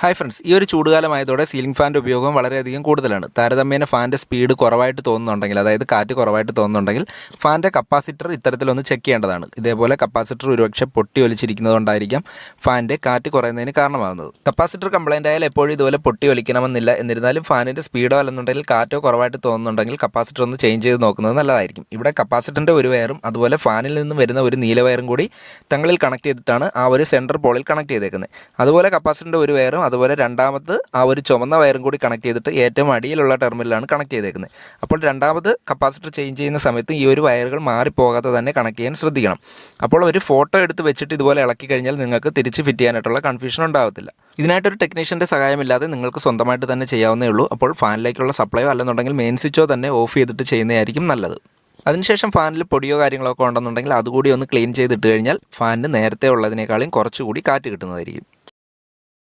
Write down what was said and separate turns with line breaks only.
Hi friends, ഈ ഒരു ചൂടുകാലമായതോടെ ceiling ഫാൻ്റെ ഉപയോഗം വളരെയധികം കൂടുതലാണ്. താരതമ്യേന ഫാൻ്റെ സ്പീഡ് കുറവായിട്ട് തോന്നുന്നുണ്ടെങ്കിൽ, അതായത് കാറ്റ് കുറവായിട്ട് തോന്നുന്നുണ്ടെങ്കിൽ ഫാൻ്റെ കപ്പാസിറ്റർ ഇത്തരത്തിലൊന്ന് ചെക്ക് ചെയ്യേണ്ടതാണ്. ഇതേപോലെ കപ്പാസിറ്റർ ഒരുപക്ഷെ പൊട്ടി ഒലിച്ചിരിക്കുന്നതുകൊണ്ടായിരിക്കാം ഫാൻ്റെ കാറ്റ് കുറയുന്നതിന് കാരണമാകുന്നത്. കപ്പാസിറ്റർ കംപ്ലൈൻ്റ് ആയാൽ എപ്പോഴും ഇതുപോലെ പൊട്ടി ഒലിക്കണമെന്നില്ല. എന്നിരുന്നാലും ഫാനിൻ്റെ സ്പീഡോ അല്ലെന്നുണ്ടെങ്കിൽ കാറ്റോ കുറവായിട്ട് തോന്നുന്നുണ്ടെങ്കിൽ കപ്പാസിറ്റർ ഒന്ന് ചേഞ്ച് ചെയ്ത് നോക്കുന്നത് നല്ലതായിരിക്കും. ഇവിടെ കപ്പാസിറ്ററിൻ്റെ ഒരു വയറും അതുപോലെ ഫാനിൽ നിന്നും വരുന്ന ഒരു നീല വയറും കൂടി തങ്ങളിൽ കണക്ട് ചെയ്തിട്ടാണ് ആ ഒരു സെൻറ്റർ പോളിൽ കണക്ട് ചെയ്തേക്കുന്നത്. അതുപോലെ കപ്പാസിറ്ററിൻ്റെ ഒരു വയറും അതുപോലെ രണ്ടാമത് ആ ഒരു ചുമന്ന വയറും കൂടി കണക്ട് ചെയ്തിട്ട് ഏറ്റവും അടിയിലുള്ള ടെർമിനലാണ് കണക്ട് ചെയ്തേക്കുന്നത്. അപ്പോൾ രണ്ടാമത് കപ്പാസിറ്റർ ചേഞ്ച് ചെയ്യുന്ന സമയത്ത് ഈ ഒരു വയറുകൾ മാറിപ്പോകാതെ തന്നെ കണക്ട് ചെയ്യാൻ ശ്രദ്ധിക്കണം. അപ്പോൾ ഒരു ഫോട്ടോ എടുത്ത് വെച്ചിട്ട് ഇതുപോലെ ഇളക്കി കഴിഞ്ഞാൽ നിങ്ങൾക്ക് തിരിച്ച് ഫിറ്റ് ചെയ്യാനായിട്ടുള്ള കൺഫ്യൂഷൻ ഉണ്ടാകത്തില്ല. ഇതിനായിട്ടൊരു ടെക്നീഷ്യൻ്റെ സഹായമില്ലാതെ നിങ്ങൾക്ക് സ്വന്തമായിട്ട് തന്നെ ചെയ്യാവുന്നേ ഉള്ളൂ. അപ്പോൾ ഫാനിലേക്കുള്ള സപ്ലൈയോ അല്ലെന്നുണ്ടെങ്കിൽ മെയിൻ സ്വിച്ചോ തന്നെ ഓഫ് ചെയ്തിട്ട് ചെയ്യുന്നതായിരിക്കും നല്ലത്. അതിനുശേഷം ഫാനിൽ പൊടിയോ കാര്യങ്ങളൊക്കെ ഉണ്ടെന്നുണ്ടെങ്കിൽ അതുകൂടി ഒന്ന് ക്ലീൻ ചെയ്തിട്ട് കഴിഞ്ഞാൽ ഫാനിന് നേരത്തെ ഉള്ളതിനേക്കാളും കുറച്ചുകൂടി കാറ്റ് കിട്ടുന്നതായിരിക്കും.